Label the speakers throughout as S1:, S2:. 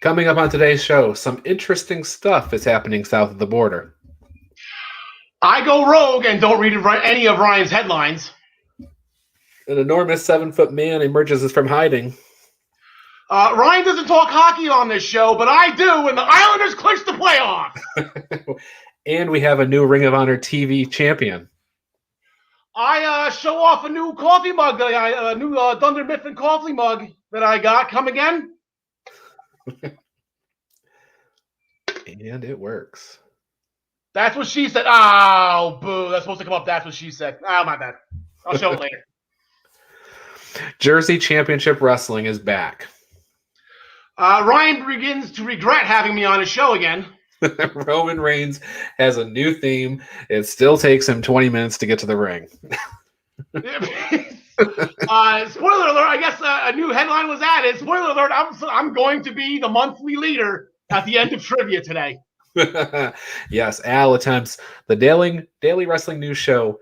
S1: Coming up on today's show, some interesting stuff is happening south of the border.
S2: I go rogue and don't read any of Ryan's headlines.
S1: An enormous 7-foot man emerges from hiding.
S2: Ryan doesn't talk hockey on this show, but I do when the Islanders clinch the playoffs.
S1: And we have a new Ring of Honor TV champion.
S2: I show off a new coffee mug, a new Dunder Mifflin coffee mug that I got. Come again?
S1: And it works.
S2: That's what she said. Oh, boo. That's supposed to come up. That's what she said. Oh, my bad. I'll show it later.
S1: Jersey Championship Wrestling is back.
S2: Ryan begins to regret having me on his show again.
S1: Roman Reigns has a new theme. It still takes him 20 minutes to get to the ring.
S2: Spoiler alert, I guess a new headline was added. Spoiler alert, I'm going to be the monthly leader at the end of trivia today.
S1: Yes, Al attempts the daily wrestling news show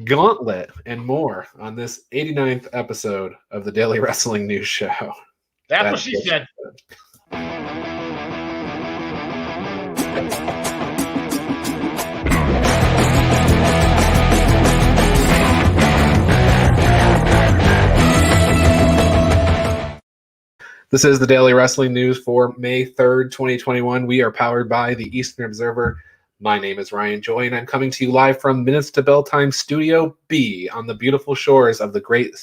S1: Gauntlet and more on this 89th episode of the Daily Wrestling News Show.
S2: That's what she said.
S1: This is the Daily Wrestling News for May 3rd, 2021. We are powered by the Eastern Observer. My name is Ryan Joy, and I'm coming to you live from Minutes to Bell Time Studio B on the beautiful shores of the Great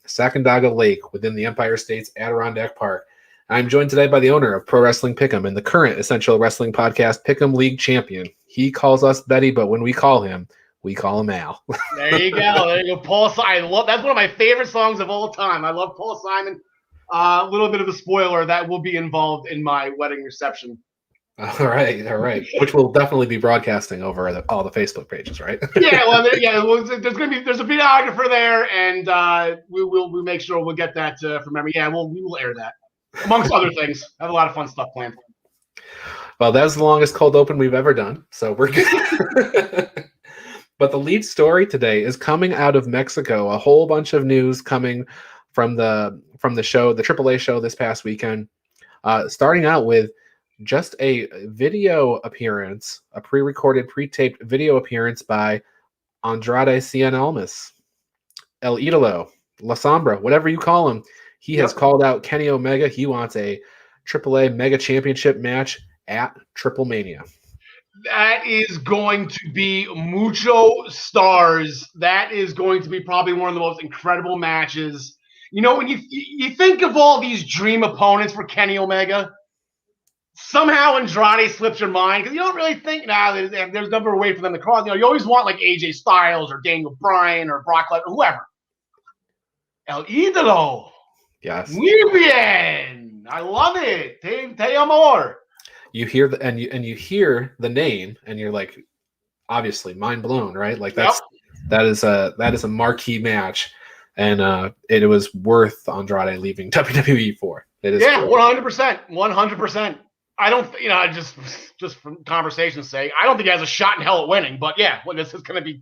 S1: Sacandaga Lake within the Empire State's Adirondack Park. I'm joined today by the owner of Pro Wrestling Pick'em and the current Essential Wrestling Podcast Pick'em League champion. He calls us Betty, but when we call him Al.
S2: There you go. Paul Simon. That's one of my favorite songs of all time. I love Paul Simon. A little bit of a spoiler that will be involved in my wedding reception.
S1: All right. Which will definitely be broadcasting over all the Facebook pages, right?
S2: There's a videographer there, and we'll make sure we'll get that from memory. Yeah, we will air that amongst other things. I have a lot of fun stuff planned.
S1: Well, that's the longest cold open we've ever done, so we're good. But the lead story today is coming out of Mexico. A whole bunch of news coming from the show, the AAA show this past weekend, starting out with just a video appearance, a pre-recorded, pre-taped video appearance by Andrade Cien Almas, El Idolo, La Sombra, whatever you call him. He has called out Kenny Omega. He wants a AAA Mega Championship match at Triple Mania.
S2: That is going to be mucho stars. That is going to be probably one of the most incredible matches. You know, when you think of all these dream opponents for Kenny Omega, somehow Andrade slips your mind because you don't really think, there's never a way for them to cross. You know, you always want like AJ Styles or Daniel Bryan or Brock Lesnar or whoever. El Idolo.
S1: Yes.
S2: Muy bien. I love it. Te amor.
S1: You hear you hear the name and you're like, obviously mind blown, right? Like that is a marquee match. And it was worth Andrade leaving WWE for. It is
S2: 100%. 100%. I don't, just from conversation's sake, I don't think he has a shot in hell at winning. But this is gonna be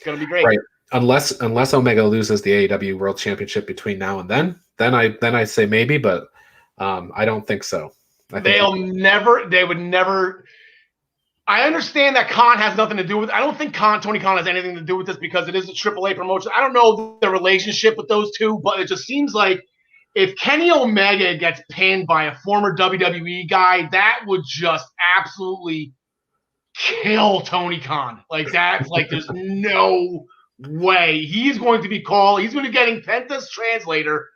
S2: great.
S1: Right. Unless Omega loses the AEW World Championship between now and then I say maybe, but I don't think so.
S2: They would never. I understand that Khan has nothing to do with it. I don't think Tony Khan has anything to do with this because it is a AAA promotion. I don't know the relationship with those two, but it just seems like if Kenny Omega gets pinned by a former WWE guy, that would just absolutely kill Tony Khan. Like that's like there's no way. He's going to be getting Penta's translator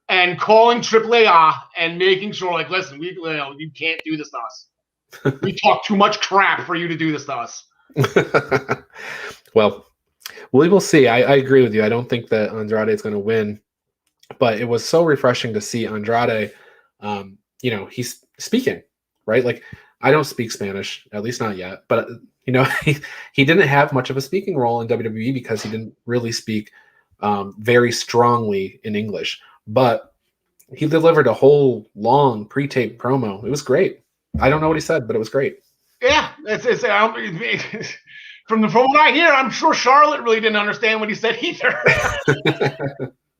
S2: and calling AAA and making sure, like, listen, you can't do this to us. We talk too much crap for you to do this to us.
S1: Well, we will see. I agree with you. I don't think that Andrade is going to win, but it was so refreshing to see Andrade. He's speaking, right? Like, I don't speak Spanish, at least not yet. But he didn't have much of a speaking role in WWE because he didn't really speak very strongly in English. But he delivered a whole long pre-taped promo. It was great. I don't know what he said, but it was great.
S2: Yeah, from what I hear, I'm sure Charlotte really didn't understand what he said either. I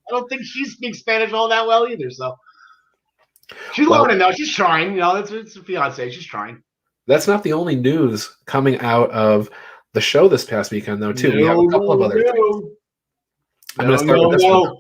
S2: don't think she speaks Spanish all that well either. So, She's learning though. She's trying. It's a fiance. She's trying.
S1: That's not the only news coming out of the show this past weekend, though. Too, we have a couple of other things. I'm going to start with this one.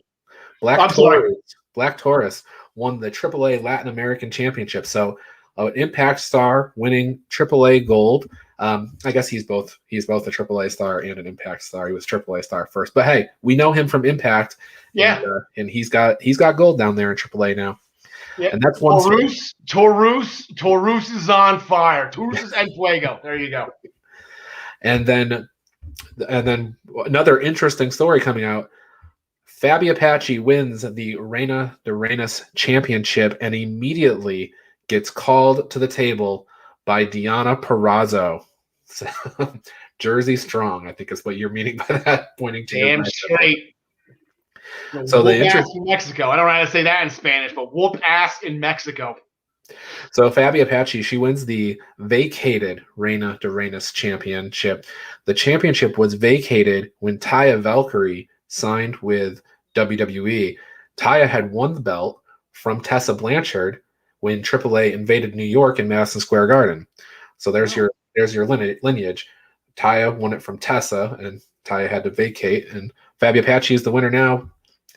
S1: Black Taurus won the AAA Latin American Championship. So, an Impact star winning AAA gold. I guess he's both a AAA star and an Impact star. He was AAA star first, but hey, we know him from Impact.
S2: Yeah,
S1: and he's got gold down there in AAA now.
S2: Yeah,
S1: and that's one.
S2: Taurus is on fire. Taurus is en fuego. There you go.
S1: And then another interesting story coming out. Fabi Apache wins the Reina de Reinas Championship and immediately gets called to the table by Diana Perazzo. So, Jersey strong, I think is what you're meaning by that. Pointing to
S2: damn straight.
S1: So
S2: whoop ass in Mexico. I don't know how to say that in Spanish, but whoop ass in Mexico.
S1: So Fabi Apache, she wins the vacated Reina de Reinas Championship. The championship was vacated when Taya Valkyrie signed with WWE. Taya had won the belt from Tessa Blanchard when AAA invaded New York in Madison Square Garden. So there's your lineage. Taya won it from Tessa, and Taya had to vacate. And Fabi Apache is the winner now,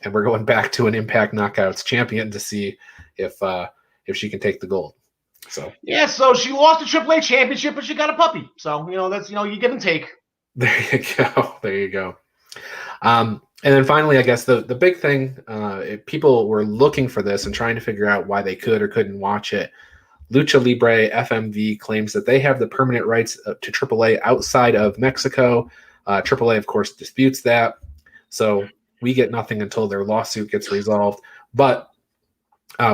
S1: and we're going back to an Impact Knockouts champion to see if she can take the gold. So
S2: yeah, so she lost the AAA championship, but she got a puppy. So that's you give and take.
S1: There you go. And then finally, I guess the big thing, people were looking for this and trying to figure out why they could or couldn't watch it. Lucha Libre FMV claims that they have the permanent rights to AAA outside of Mexico. AAA, of course, disputes that. So we get nothing until their lawsuit gets resolved. But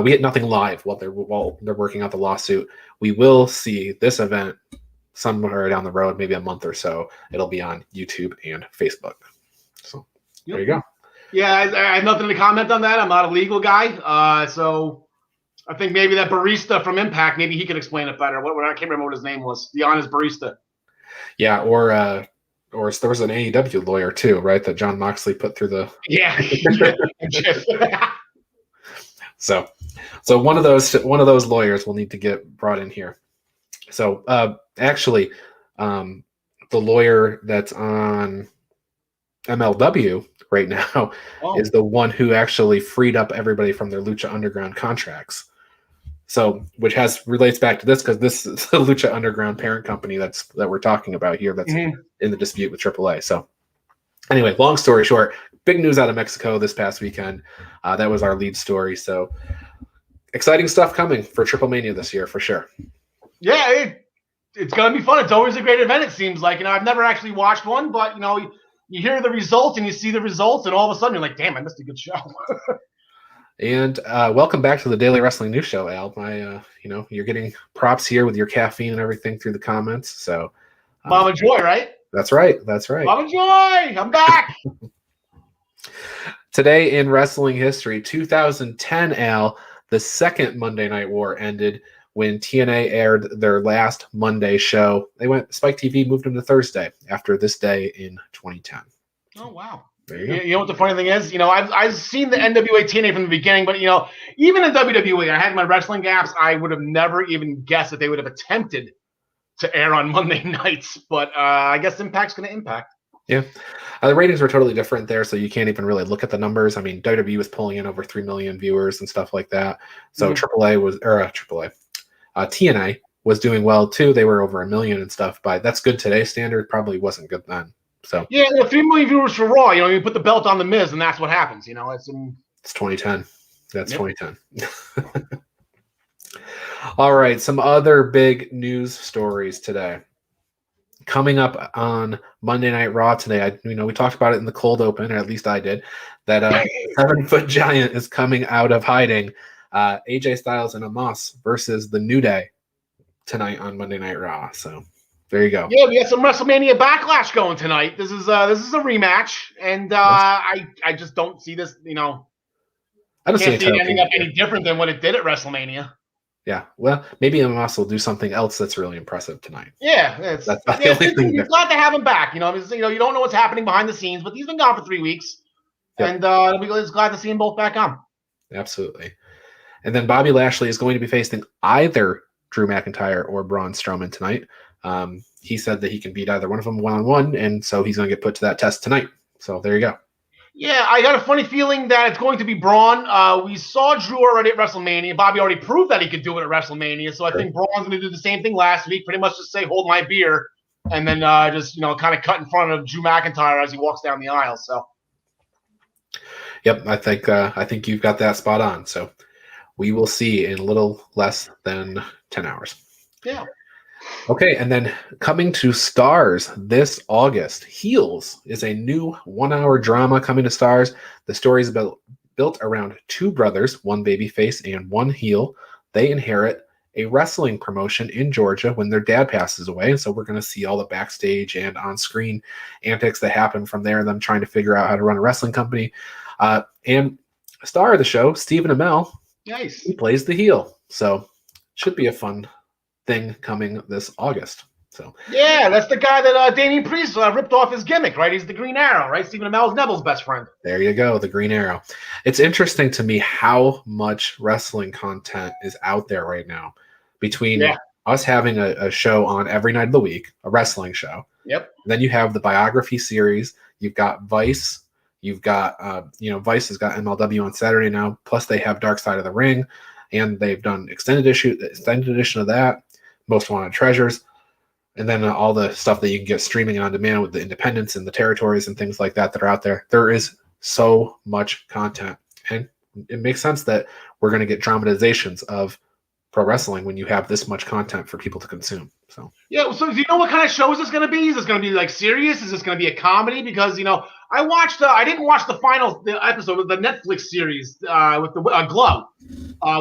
S1: we get nothing live while they're working out the lawsuit. We will see this event somewhere down the road, maybe a month or so. It'll be on YouTube and Facebook. So there you go.
S2: Yeah, I have nothing to comment on that. I'm not a legal guy, so I think maybe that barista from Impact, maybe he could explain it better. I can't remember what his name was. The honest barista.
S1: Yeah, or there was an AEW lawyer too, right? That John Moxley put through the.
S2: Yeah.
S1: So one of those lawyers will need to get brought in here. So actually, the lawyer that's on MLW right now is the one who actually freed up everybody from their Lucha Underground contracts. So, which relates back to this because this is the Lucha Underground parent company that we're talking about here that's in the dispute with AAA. So, anyway, long story short, big news out of Mexico this past weekend. That was our lead story. So, exciting stuff coming for Triple Mania this year for sure.
S2: Yeah, it's gonna be fun. It's always a great event. It seems like I've never actually watched one, but you hear the results and you see the results, and all of a sudden you're like, damn, I missed a good show.
S1: And welcome back to the Daily Wrestling News Show, Al. You're getting props here with your caffeine and everything through the comments. So,
S2: Mama Joy, right?
S1: That's right.
S2: Mama Joy, I'm back.
S1: Today in wrestling history, 2010, Al, the second Monday Night War ended when TNA aired their last Monday show. Spike TV moved them to Thursday after this day in 2010.
S2: Oh, wow.
S1: You
S2: know what the funny thing is? I've seen the NWA TNA from the beginning, but even in WWE, I had my wrestling gaps. I would have never even guessed that they would have attempted to air on Monday nights. But I guess Impact's going to impact.
S1: Yeah. The ratings were totally different there, so you can't even really look at the numbers. I mean, WWE was pulling in over 3 million viewers and stuff like that. So TNA was doing well too. They were over 1 million and stuff, but that's good today's standard. Probably wasn't good then. So
S2: yeah, 3 million viewers for Raw. You put the belt on the Miz, and that's what happens.
S1: It's 2010. That's 2010. All right, some other big news stories today. Coming up on Monday Night Raw today, we talked about it in the cold open, or at least I did, that 7-foot giant is coming out of hiding. AJ Styles and Amos versus the New Day tonight on Monday Night Raw. So there you go.
S2: Yeah, we got some WrestleMania Backlash going tonight. This is a rematch, and I just don't see this. I don't see it ending up any different than what it did at WrestleMania.
S1: Yeah, well, maybe Amos will do something else that's really impressive tonight.
S2: Yeah, that's the only thing. You're glad to have him back. You don't know what's happening behind the scenes, but he's been gone for 3 weeks, and we're glad to see them both back on.
S1: Absolutely. And then Bobby Lashley is going to be facing either Drew McIntyre or Braun Strowman tonight. He said that he can beat either one of them one-on-one, and so he's going to get put to that test tonight. So there you go.
S2: Yeah, I got a funny feeling that it's going to be Braun. We saw Drew already at WrestleMania. Bobby already proved that he could do it at WrestleMania. So I think Braun's going to do the same thing last week, pretty much just say, hold my beer, and then just, kind of cut in front of Drew McIntyre as he walks down the aisle. So,
S1: yep, I think you've got that spot on. So we will see in a little less than 10 hours.
S2: Yeah.
S1: Okay, and then coming to Stars this August, Heels is a new 1-hour drama coming to Stars. The story is built around two brothers, one babyface and one heel. They inherit a wrestling promotion in Georgia when their dad passes away. And so we're going to see all the backstage and on-screen antics that happen from there, them trying to figure out how to run a wrestling company. And star of the show, Stephen Amell,
S2: nice.
S1: He plays the heel. So should be a fun thing coming this August. So
S2: yeah, that's the guy that Damian Priest ripped off his gimmick, right? He's the Green Arrow, right? Stephen Amell is Neville's best friend.
S1: There you go, the Green Arrow. It's interesting to me how much wrestling content is out there right now between us having a show on every night of the week, a wrestling show.
S2: Yep.
S1: Then you have the biography series. You've got Vice. You've got, Vice has got MLW on Saturday now. Plus they have Dark Side of the Ring, and they've done extended edition of that. Most Wanted Treasures, and then all the stuff that you can get streaming on demand with the independents and the territories and things like that are out there. There is so much content, and it makes sense that we're going to get dramatizations of pro wrestling when you have this much content for people to consume. So
S2: yeah, so do you know what kind of show is this going to be? Is this going to be like serious? Is this going to be a comedy? Because I didn't watch the episode of the Netflix series with the Glow,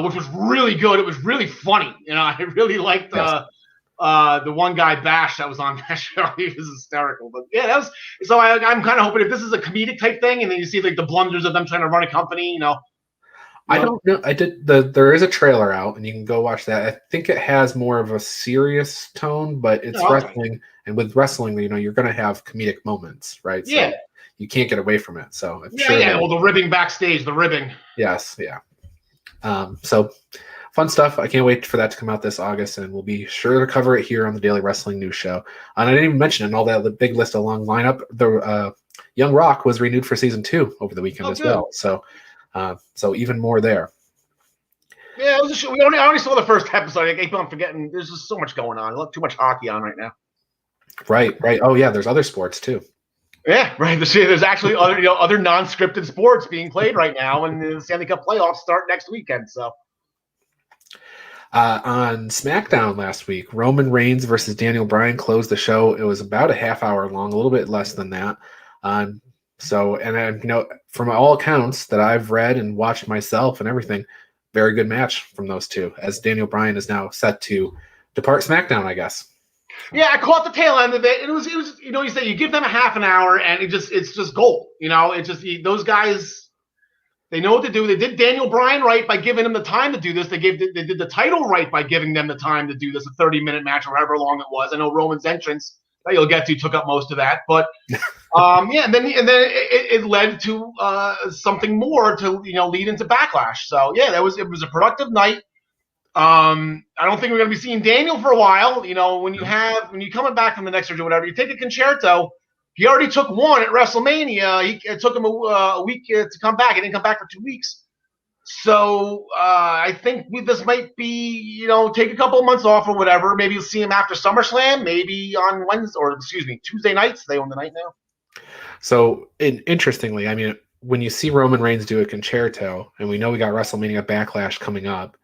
S2: which was really good. It was really funny. I really liked the one guy Bash that was on that show. He was hysterical. But yeah, that was so. I'm kind of hoping if this is a comedic type thing, and then you see like the blunders of them trying to run a company.
S1: I don't know. There is a trailer out, and you can go watch that. I think it has more of a serious tone, but it's wrestling, and with wrestling, you're going to have comedic moments, right?
S2: Yeah.
S1: So you can't get away from it. So
S2: Well, the ribbing backstage, the ribbing.
S1: Yes, yeah. So fun stuff. I can't wait for that to come out this August, and we'll be sure to cover it here on the Daily Wrestling News Show. And I didn't even mention in all that the big list of long lineup. The Young Rock was renewed for season 2 over the weekend as well. So even more there.
S2: Yeah, it was a show. I only saw the first episode. I keep on forgetting. There's just so much going on. Too much hockey on right now.
S1: Right. Oh yeah, there's other sports too.
S2: Yeah, right. There's actually other non-scripted sports being played right now, and the Stanley Cup playoffs start next weekend. So,
S1: on Smackdown last week, Roman Reigns versus Daniel Bryan closed the show. It was about a half hour long, a little bit less than that. From all accounts that I've read and watched myself and everything, very good match from those two. As Daniel Bryan is now set to depart SmackDown, I guess.
S2: Yeah, I caught the tail end of it. It was you say you give them a half an hour and it's just gold. It's just those guys, they know what to do. They did Daniel Bryan right by giving him the time to do this. They did the title right by giving them the time to do this, a 30-minute match or however long it was. I know Roman's entrance that you'll get to took up most of that, but and then it led to something more to lead into Backlash. So yeah, it was a productive night. I don't think we're going to be seeing Daniel for a while. When you're coming back from the next surgery or whatever, you take a concerto. He already took one at WrestleMania. It took him a week to come back. He didn't come back for 2 weeks. So I think this might be, take a couple of months off or whatever. Maybe you'll see him after SummerSlam, maybe on Tuesday nights. They own the night now.
S1: So interestingly, I mean, when you see Roman Reigns do a concerto, and we know we got WrestleMania Backlash coming up,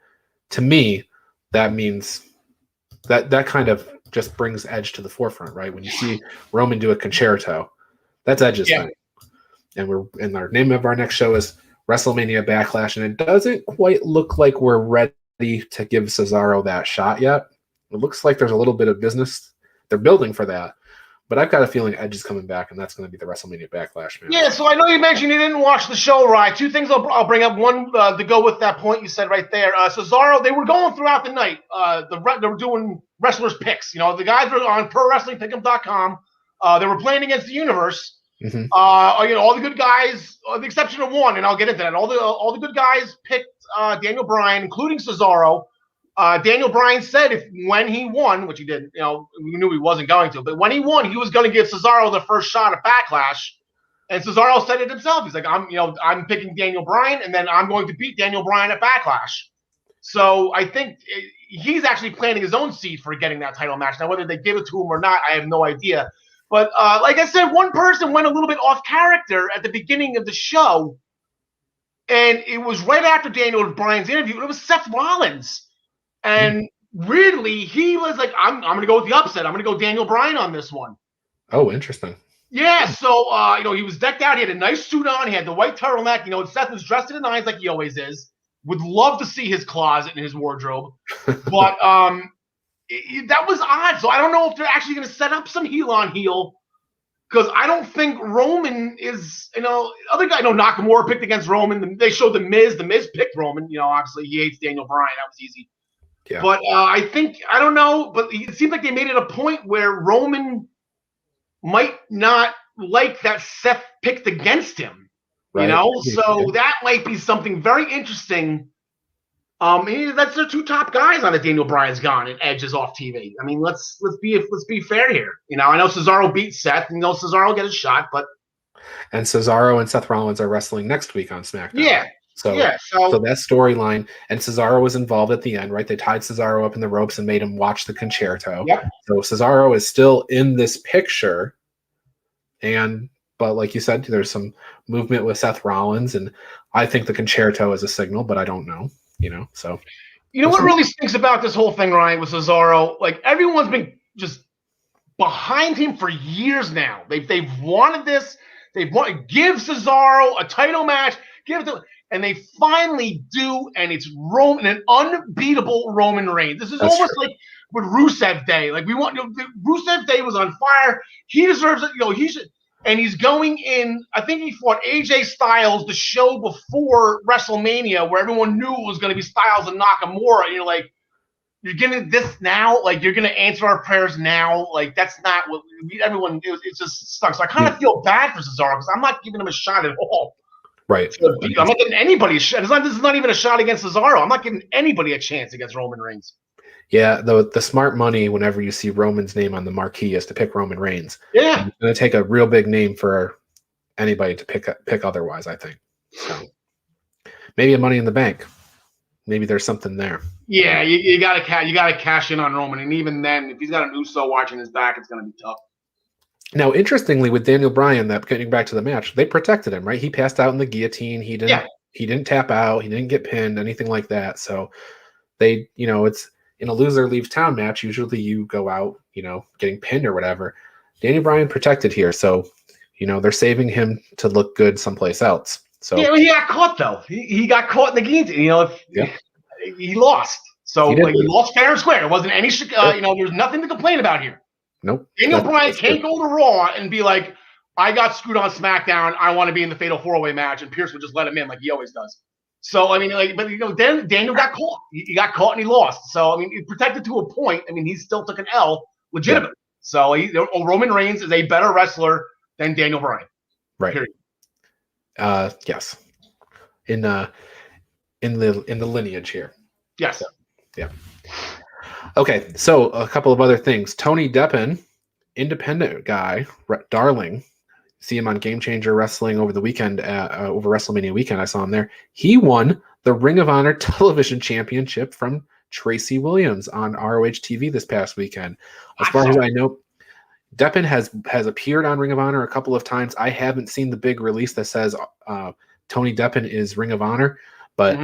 S1: to me, that means that kind of just brings Edge to the forefront, right? When you see Roman do a concerto, that's Edge's thing. And our name of our next show is WrestleMania Backlash, and it doesn't quite look like we're ready to give Cesaro that shot yet. It looks like there's a little bit of business. They're building for that. But I've got a feeling Edge is coming back, and that's going to be the WrestleMania Backlash, man.
S2: Yeah, so I know you mentioned you didn't watch the show, right? 2 things I'll bring up. One, to go with that point you said right there. Cesaro, they were going throughout the night. They were doing wrestlers' picks. The guys were on ProWrestlingPick'em.com. They were playing against the Universe.
S1: Mhm.
S2: All the good guys, with the exception of one, and I'll get into that. All the good guys picked Daniel Bryan, including Cesaro. Daniel Bryan said when he won, which he didn't, we knew he wasn't going to, but when he won, he was going to give Cesaro the first shot at Backlash. And Cesaro said it himself. He's like, I'm picking Daniel Bryan, and then I'm going to beat Daniel Bryan at Backlash. So I think he's actually planting his own seed for getting that title match. Now, whether they give it to him or not, I have no idea. But like I said, one person went a little bit off character at the beginning of the show, and it was right after Daniel Bryan's interview. It was Seth Rollins. And weirdly, he was like, I'm going to go with the upset. I'm going to go Daniel Bryan on this one.
S1: Oh, interesting.
S2: Yeah, so, he was decked out. He had a nice suit on. He had the white turtleneck. Seth was dressed to the nines like he always is. Would love to see his closet and his wardrobe. But that was odd. So I don't know if they're actually going to set up some heel on heel, because I don't think Roman is, other guy, Nakamura picked against Roman. They showed The Miz. The Miz picked Roman. Obviously he hates Daniel Bryan. That was easy. Yeah. But I don't know, but it seems like they made it a point where Roman might not like that Seth picked against him, right. So that might be something very interesting. That's their two top guys on it. Daniel Bryan's gone and Edge is off TV. I mean, let's be fair here. I know Cesaro beat Seth, and Cesaro will get a shot, but
S1: Cesaro and Seth Rollins are wrestling next week on SmackDown.
S2: Yeah.
S1: So that storyline, and Cesaro was involved at the end, right? They tied Cesaro up in the ropes and made him watch the concerto.
S2: Yep.
S1: So Cesaro is still in this picture, but like you said, there's some movement with Seth Rollins, and I think the concerto is a signal, but I don't know. So
S2: what really stinks about this whole thing, Ryan, with Cesaro? Like, everyone's been just behind him for years now. They've wanted this. They've wanted give Cesaro a title match. And they finally do, and it's an unbeatable Roman Reigns. This is almost like with Rusev Day. Like, Rusev Day was on fire. He deserves it. He should. And he's going in. I think he fought AJ Styles the show before WrestleMania, where everyone knew it was going to be Styles and Nakamura. And you're like, you're getting this now. Like, you're going to answer our prayers now. Like, that's not what everyone. It just stuck. So I kind of feel bad for Cesaro, because I'm not giving him a shot at all.
S1: Right.
S2: I'm not giving anybody a shot. This is not even a shot against Cesaro. I'm not giving anybody a chance against Roman Reigns.
S1: Yeah, the smart money whenever you see Roman's name on the marquee is to pick Roman Reigns.
S2: Yeah.
S1: It's going to take a real big name for anybody to pick otherwise, I think. So maybe a Money in the Bank. Maybe there's something there.
S2: Yeah, you got to cash in on Roman, and even then, if he's got an Uso watching his back, it's going to be tough.
S1: Now, interestingly, with Daniel Bryan, getting back to the match, they protected him, right? He passed out in the guillotine. He didn't tap out. He didn't get pinned, anything like that. So they, it's in a loser leaves town match. Usually you go out, getting pinned or whatever. Daniel Bryan protected here. So, they're saving him to look good sompla else. So
S2: yeah, he got caught though. He got caught in the guillotine. He lost. So he lost fair and square. It wasn't any, there's nothing to complain about here.
S1: Nope.
S2: Daniel Bryan can't go to Raw and be like, I got screwed on SmackDown. I want to be in the Fatal 4-Way match, and Pierce would just let him in like he always does. So I mean, Daniel got caught. He got caught and he lost. So I mean, he protected to a point. I mean, he still took an L legitimately. Yeah. So Roman Reigns is a better wrestler than Daniel Bryan.
S1: Right.
S2: Period.
S1: Yes. In the lineage here.
S2: Yes.
S1: So, yeah. Okay, so a couple of other things. Tony Deppen, independent guy, darling. See him on Game Changer Wrestling over the weekend, over WrestleMania weekend. I saw him there. He won the Ring of Honor Television Championship from Tracy Williams on ROH TV this past weekend. As far as I know, Deppen has appeared on Ring of Honor a couple of times. I haven't seen the big release that says Tony Deppen is Ring of Honor, but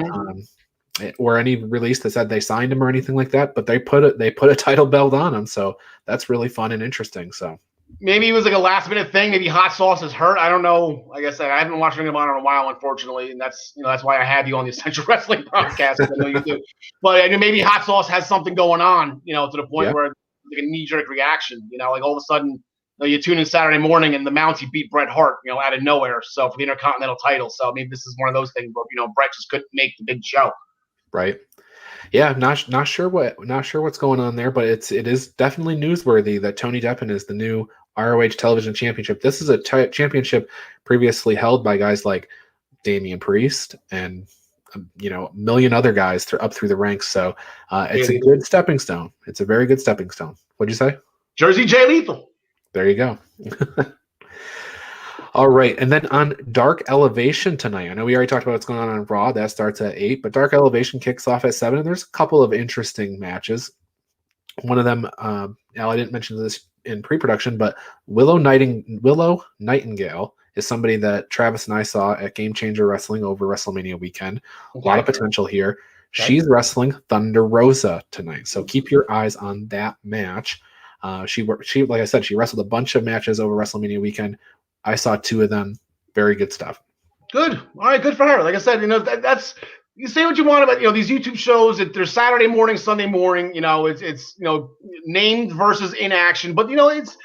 S1: or any release that said they signed him or anything like that. But they put a title belt on him, so that's really fun and interesting. So
S2: maybe it was like a last minute thing. Maybe Hot Sauce is hurt. I don't know. Like I said, I haven't watched Ring of Honor in a while, unfortunately, and that's why I have you on the Essential Wrestling podcast. I know you do, but maybe Hot Sauce has something going on, to the point where like a knee-jerk reaction, like all of a sudden, you tune in Saturday morning and the Mountie beat Bret Hart, out of nowhere. So for the Intercontinental title. So maybe this is one of those things where, Bret just couldn't make the big show.
S1: Right. Yeah. Not sure what's going on there, but it is definitely newsworthy that Tony Deppen is the new ROH Television Championship. This is a championship previously held by guys like Damian Priest and a million other guys up through the ranks. So it's a good stepping stone. It's a very good stepping stone. What'd you say?
S2: Jersey Jay Lethal.
S1: There you go. All right, and then on Dark Elevation tonight, I know we already talked about what's going on Raw. That starts at 8, but Dark Elevation kicks off at 7, and there's a couple of interesting matches. One of them, Al, I didn't mention this in pre-production, but Willow Nightingale is somebody that Travis and I saw at Game Changer Wrestling over WrestleMania weekend. Okay. A lot of potential here. Okay. She's wrestling Thunder Rosa tonight, so keep your eyes on that match. She, like I said, she wrestled a bunch of matches over WrestleMania weekend. I saw 2 of them. Very good stuff.
S2: Good. All right, good for her. Like I said, that's you say what you want about these YouTube shows. That they're Saturday morning, Sunday morning. It's named versus in action. But it's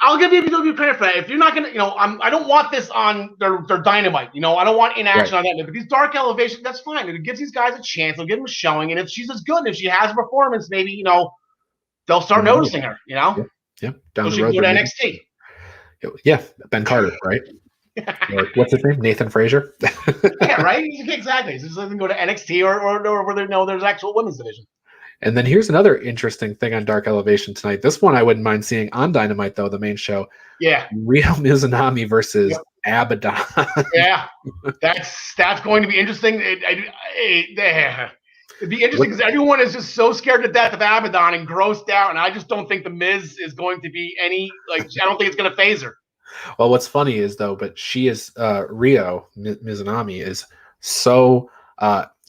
S2: I'll give you credit for that. If you're not gonna, I don't want this on their Dynamite. I don't want in action on that. But these Dark Elevation, that's fine. It gives these guys a chance. It'll give them a showing. And if she's as good, and if she has a performance, maybe they'll start noticing her.
S1: Yeah. Down
S2: so
S1: the road.
S2: She can go to NXT.
S1: Yeah, Ben Carter, right? What's his name? Nathan Frazier.
S2: Yeah, right. Exactly. So they can go to NXT or where there's actual women's division.
S1: And then here's another interesting thing on Dark Elevation tonight. This one I wouldn't mind seeing on Dynamite, though, the main show.
S2: Yeah.
S1: Ryo Mizunami versus Abaddon.
S2: Yeah. That's going to be interesting. It'd be interesting because everyone is just so scared to death of Abaddon and grossed out, and I just don't think the Miz is going to be I don't think it's going to phase her.
S1: Well, what's funny is though, but she is Ryo Mizunami is so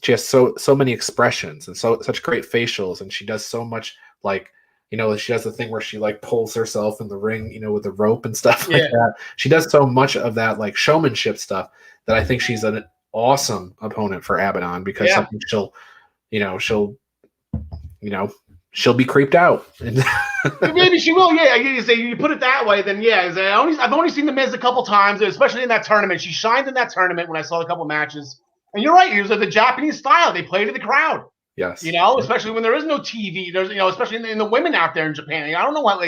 S1: she has so many expressions and such great facials, and she does so much she does the thing where she pulls herself in the ring, with the rope and stuff like that. She does so much of that showmanship stuff that I think she's an awesome opponent for Abaddon because something she'll be creeped out.
S2: Maybe she will. Yeah, you put it that way. Then I've only seen the Miz a couple times, especially in that tournament. She shined in that tournament when I saw a couple matches. And you're right. It was the Japanese style. They play to the crowd.
S1: Yes.
S2: Especially when there is no TV. There's especially in the women out there in Japan. I don't know what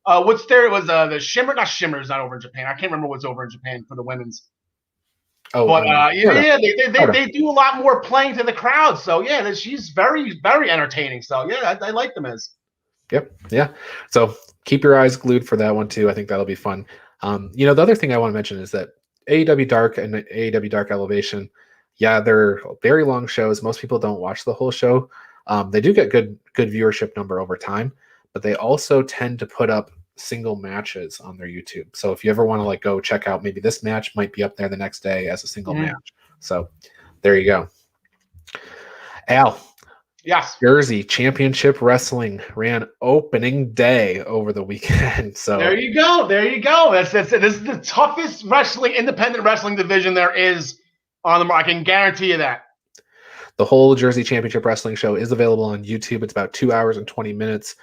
S2: what's there. It was the Shimmer. Not Shimmer is not over in Japan. I can't remember what's over in Japan for the women's.
S1: Oh,
S2: but they do a lot more playing to the crowd. So she's very, very entertaining. So I like them as.
S1: Yep. Yeah. So keep your eyes glued for that one too. I think that'll be fun. The other thing I want to mention is that AEW Dark and AEW Dark Elevation, they're very long shows. Most people don't watch the whole show. They do get good viewership number over time, but they also tend to put up single matches on their YouTube. So if you ever want to go check out, maybe this match might be up there the next day as a single match. So there you go. Al.
S2: Yes.
S1: Jersey Championship Wrestling ran opening day over the weekend. So
S2: there you go. This is the toughest independent wrestling division there is on the market. I can guarantee you that.
S1: The whole Jersey Championship Wrestling show is available on YouTube. It's about 2 hours and 20 minutes.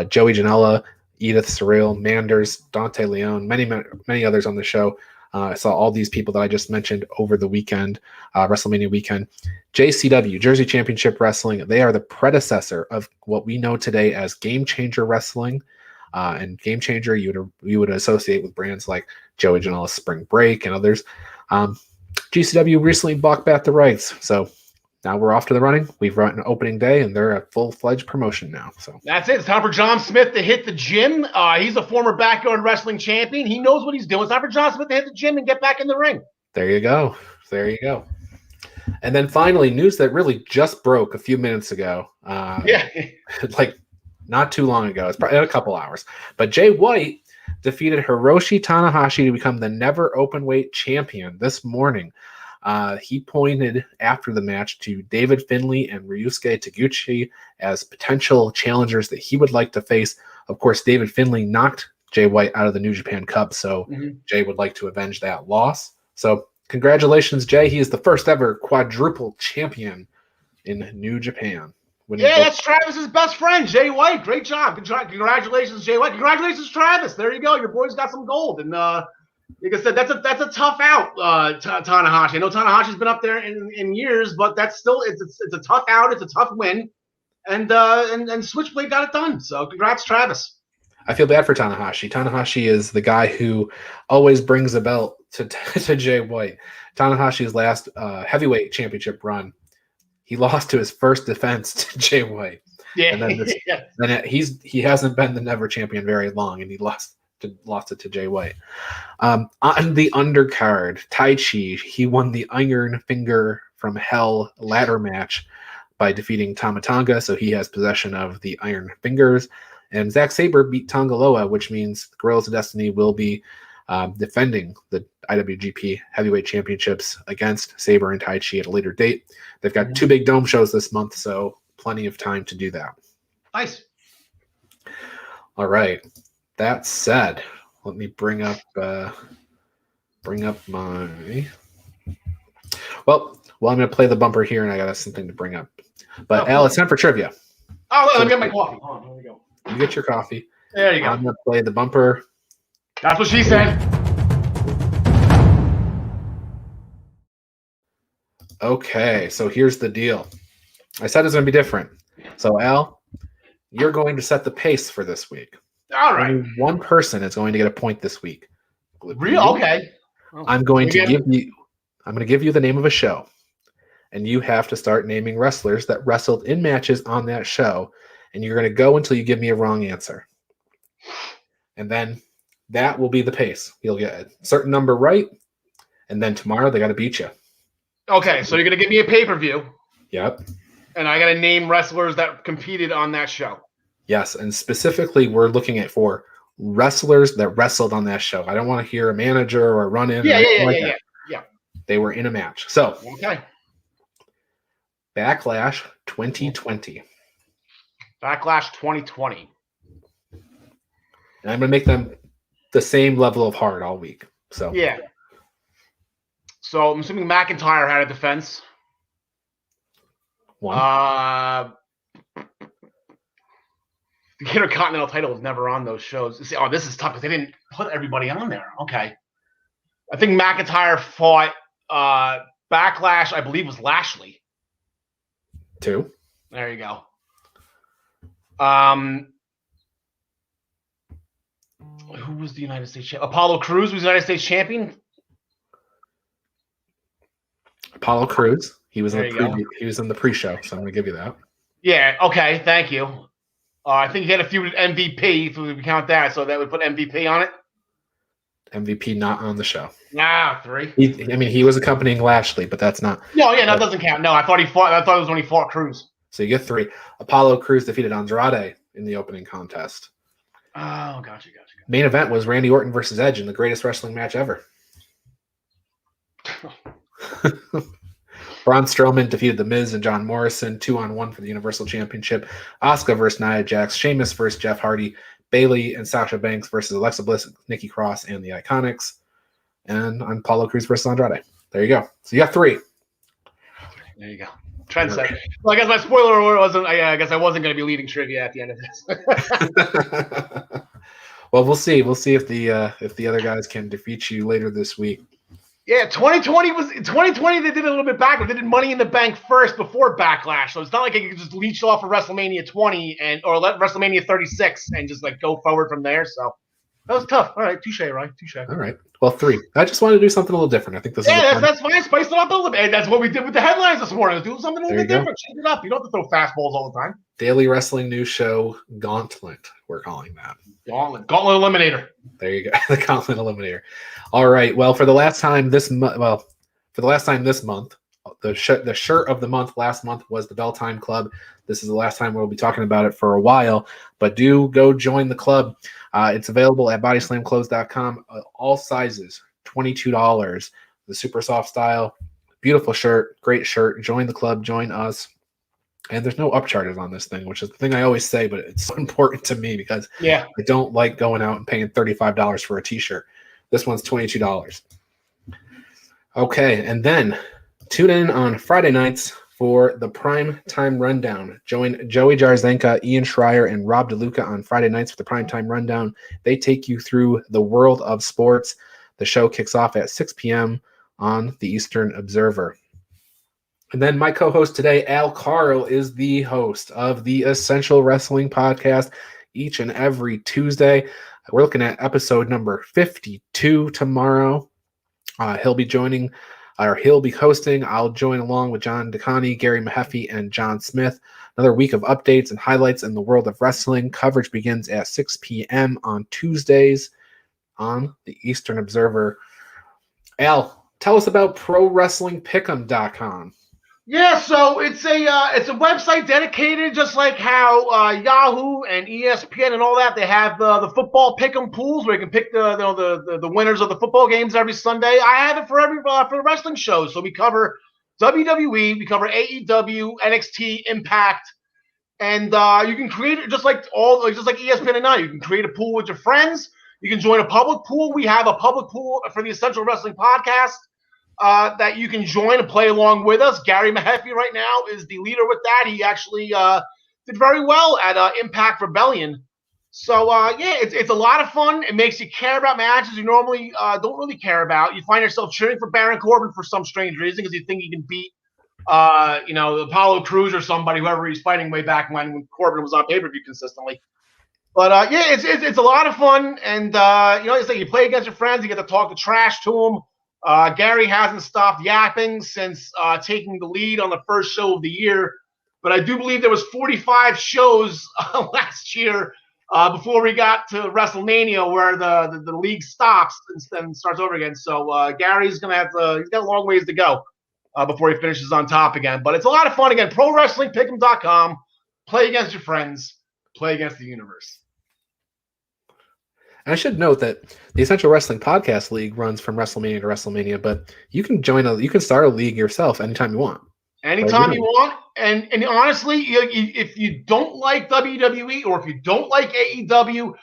S1: Joey Janela, Edith Surreal, Manders, Dante Leone, many others on the show. I saw all these people that I just mentioned over the weekend, WrestleMania weekend. JCW, Jersey Championship Wrestling, they are the predecessor of what we know today as Game Changer Wrestling. And Game Changer, you would associate with brands like Joey Janela's Spring Break and others. GCW recently bought back the rights, so now we're off to the running. We've run an opening day, and they're a full-fledged promotion now. So
S2: that's it. It's time for John Smith to hit the gym. He's a former backyard wrestling champion. He knows what he's doing. It's time for John Smith to hit the gym and get back in the ring.
S1: There you go. And then finally, news that really just broke a few minutes ago. Not too long ago. It's probably a couple hours. But Jay White defeated Hiroshi Tanahashi to become the never openweight champion this morning. He pointed after the match to David Finlay and Ryusuke Taguchi as potential challengers that he would like to face. Of course, David Finlay knocked Jay White out of the New Japan Cup, so Jay would like to avenge that loss. So congratulations, Jay. He is the first ever quadruple champion in New Japan.
S2: That's Travis's best friend, Jay White. Great job. Congratulations, Jay White. Congratulations, Travis. There you go. Your boy's got some gold. And like I said, that's a tough out, Tanahashi. I know Tanahashi's been up there in years, but that's still it's a tough out. It's a tough win, and Switchblade got it done. So congrats, Travis.
S1: I feel bad for Tanahashi. Tanahashi is the guy who always brings a belt to Jay White. Tanahashi's last heavyweight championship run, he lost to his first defense to Jay White.
S2: Yeah.
S1: And then he hasn't been the never champion very long, and he lost it to Jay White. On the undercard, Tai Chi, he won the Iron Finger from Hell ladder match by defeating Tama Tonga, so he has possession of the Iron Fingers. And Zack Sabre beat Tongaloa, which means Guerrillas of Destiny will be defending the IWGP Heavyweight Championships against Sabre and Tai Chi at a later date. They've got 2 big dome shows this month, so plenty of time to do that.
S2: Nice.
S1: All right. That said, let me bring up my. Well, I'm going to play the bumper here, and I got something to bring up. But Al, it's time for trivia.
S2: Oh, let me get my coffee. Hold on, here we go.
S1: You get your coffee.
S2: There you go.
S1: I'm going to play the bumper.
S2: That's what she said.
S1: Okay, so here's the deal. I said it's going to be different. So, Al, you're going to set the pace for this week.
S2: All right.
S1: Only one person is going to get a point this week.
S2: Real? Okay.
S1: I'm going to give you the name of a show, and you have to start naming wrestlers that wrestled in matches on that show, and you're going to go until you give me a wrong answer. And then that will be the pace. You'll get a certain number right, and then tomorrow they got to beat you.
S2: Okay, so you're going to give me a pay-per-view.
S1: Yep.
S2: And I got to name wrestlers that competed on that show.
S1: Yes, and specifically we're looking at for wrestlers that wrestled on that show. I don't want to hear a manager or a run-in.
S2: Yeah.
S1: They were in a match. So,
S2: okay.
S1: Backlash 2020.
S2: Backlash 2020.
S1: And I'm going to make them the same level of hard all week. So
S2: yeah. So I'm assuming McIntyre had a defense.
S1: One.
S2: The Intercontinental title was never on those shows. See, this is tough because they didn't put everybody on there. Okay. I think McIntyre fought Backlash, I believe, was Lashley.
S1: 2.
S2: There you go. Who was the United States champion? Apollo Crews was the United States champion.
S1: Apollo Crews. He was in the pre-show, so I'm going to give you that.
S2: Yeah. Okay. Thank you. I think he had a feud with MVP, if we count that. So that would put MVP on it.
S1: MVP not on the show.
S2: Nah, 3.
S1: He was accompanying Lashley, but that's not.
S2: No, yeah, that doesn't count. No, I thought it was when he fought Crews.
S1: So you get 3. Apollo Crews defeated Andrade in the opening contest.
S2: Oh, gotcha.
S1: Main event was Randy Orton versus Edge in the greatest wrestling match ever. Braun Strowman defeated The Miz and John Morrison 2-on-1 for the Universal Championship. Asuka versus Nia Jax. Sheamus versus Jeff Hardy. Bayley and Sasha Banks versus Alexa Bliss, Nikki Cross, and the Iconics. And on Apollo Crews versus Andrade. There you go. So you got 3.
S2: There you go. Trendsetter. Well, I guess my spoiler alert wasn't. I guess I wasn't going to be leading trivia at the end of this.
S1: Well, we'll see. We'll see if the other guys can defeat you later this week.
S2: Yeah, 2020. They did a little bit backwards. They did Money in the Bank first before Backlash, so it's not like they could just leech off of WrestleMania 20 or let WrestleMania 36 and just like go forward from there. So that was tough. All right, touche, right? Touche.
S1: All right. Well, 3. I just wanted to do something a little different. I think this is
S2: that's fine. Spice it up a little bit. That's what we did with the headlines this morning. Let's do something a little bit different. Change it up. You don't have to throw fastballs all the time.
S1: Daily wrestling news show Gauntlet. We're calling that.
S2: Gauntlet Eliminator.
S1: There you go. The Gauntlet Eliminator. All right. Well, for the last time this month, the shirt of the month last month was the Bell Time Club. This is the last time we'll be talking about it for a while, but do go join the club. It's available at bodyslamclothes.com. All sizes, $22. The super soft style, beautiful shirt, great shirt. Join the club, join us. And there's no upcharges on this thing, which is the thing I always say, but it's so important to me because I don't like going out and paying $35 for a t-shirt. This one's $22. Okay, and then tune in on Friday nights for the Prime Time Rundown. Join Joey Jarzenka, Ian Schreier, and Rob DeLuca on Friday nights for the Prime Time Rundown. They take you through the world of sports. The show kicks off at 6 p.m. on the Eastern Observer. And then my co-host today, Karl, is the host of the Essential Wrestling Podcast. each and every Tuesday. We're looking at episode number 52 tomorrow. He'll be hosting. I'll join along with John DeConi, Gary Mahaffey, and John Smith. Another week of updates and highlights in the world of wrestling. Coverage begins at 6 p.m. on Tuesdays on the Eastern Observer. Al, tell us about ProWrestlingPick'em.com.
S2: Yeah, so it's a website dedicated, just like how Yahoo and ESPN and all that, they have the football pick'em pools where you can pick the winners of the football games every Sunday. I have it for the wrestling shows. So we cover WWE, we cover AEW, NXT, Impact, and you can create it just like ESPN and now. You can create a pool with your friends. You can join a public pool. We have a public pool for the Essential Wrestling Podcast. That you can join and play along with us. Gary Mahaffey right now is the leader with that. He actually did very well at Impact Rebellion. So, it's a lot of fun. It makes you care about matches you normally don't really care about. You find yourself cheering for Baron Corbin for some strange reason because you think he can beat, Apollo Crews or somebody, whoever he's fighting way back when Corbin was on pay-per-view consistently. But, it's a lot of fun. And, it's like you play against your friends. You get to talk the trash to them. Gary hasn't stopped yapping since taking the lead on the first show of the year, but I do believe there was 45 shows last year before we got to WrestleMania, where the league stops and then starts over again. So Gary's he's got a long ways to go before he finishes on top again. But it's a lot of fun. Again, ProWrestlingPick'em.com. Play against your friends. Play against the universe.
S1: And I should note that the Essential Wrestling Podcast League runs from WrestleMania to WrestleMania, but you can start a league yourself anytime you want.
S2: Anytime you want. And honestly, if you don't like WWE or if you don't like AEW,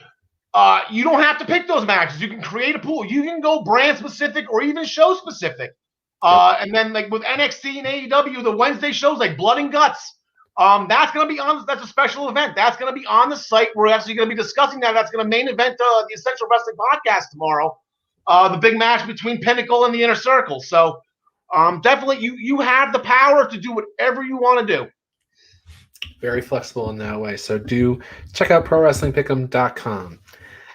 S2: you don't have to pick those matches. You can create a pool. You can go brand specific or even show specific. And then like with NXT and AEW, the Wednesday shows like Blood and Guts. That's going to be that's a special event. That's going to be on the site. We're actually going to be discussing that. That's going to main event the Essential Wrestling Podcast tomorrow. The big match between Pinnacle and the Inner Circle. So definitely you have the power to do whatever you want to do.
S1: Very flexible in that way. So do check out ProWrestlingPick'em.com.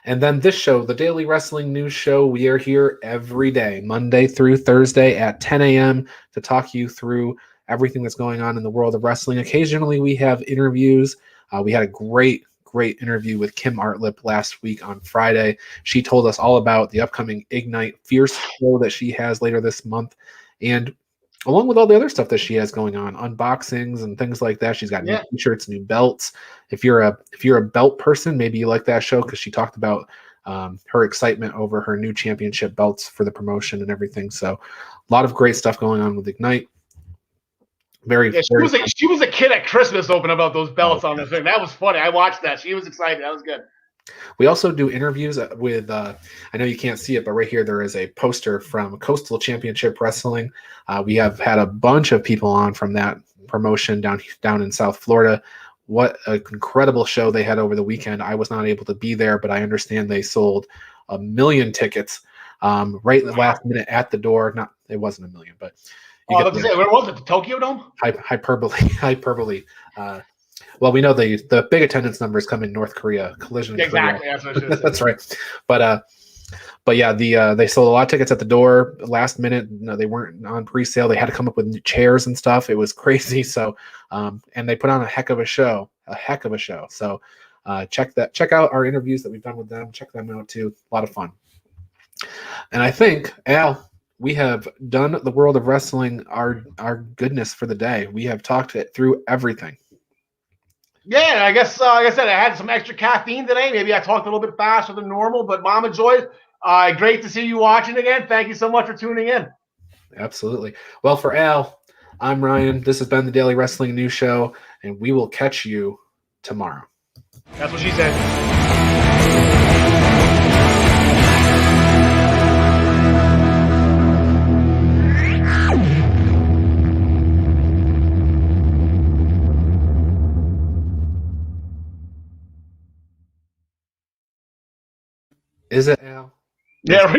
S1: And then this show, the Daily Wrestling News Show, we are here every day, Monday through Thursday at 10 a.m. to talk you through everything that's going on in the world of wrestling. Occasionally we have interviews. We had a great interview with Kim Artlip last week on Friday. She told us all about the upcoming Ignite Fierce show that she has later this month. And along with all the other stuff that she has going on, unboxings and things like that. She's got new t-shirts, new belts. If you're a belt person, maybe you like that show because she talked about her excitement over her new championship belts for the promotion and everything. So a lot of great stuff going on with Ignite.
S2: She was a kid at Christmas opening about those belts on the thing. That was funny. I watched that. She was excited. That was good.
S1: We also do interviews with, I know you can't see it, but right here there is a poster from Coastal Championship Wrestling. We have had a bunch of people on from that promotion down in South Florida. What an incredible show they had over the weekend. I was not able to be there, but I understand they sold 1 million tickets right last minute at the door. It wasn't 1 million, but
S2: where was it? The Tokyo Dome?
S1: Hyperbole. Well, we know the big attendance numbers come in North Korea. Collision.
S2: Exactly.
S1: Korea.
S2: That's what I should have said.
S1: That's right. But yeah, they sold a lot of tickets at the door last minute. No, they weren't on pre-sale. They had to come up with new chairs and stuff. It was crazy. So, and they put on a heck of a show. So, check out our interviews that we've done with them. Check them out too. A lot of fun. And I think, Al, we have done the world of wrestling our goodness for the day. We have talked it through everything.
S2: Yeah, I guess like I said, I had some extra caffeine today. Maybe I talked a little bit faster than normal, but Mama Joy, great to see you watching again. Thank you so much for tuning in.
S1: Absolutely. Well, for Al, I'm Ryan. This has been the Daily Wrestling News Show, and we will catch you tomorrow.
S2: That's what she said.
S1: Is it, Al?
S2: Yeah.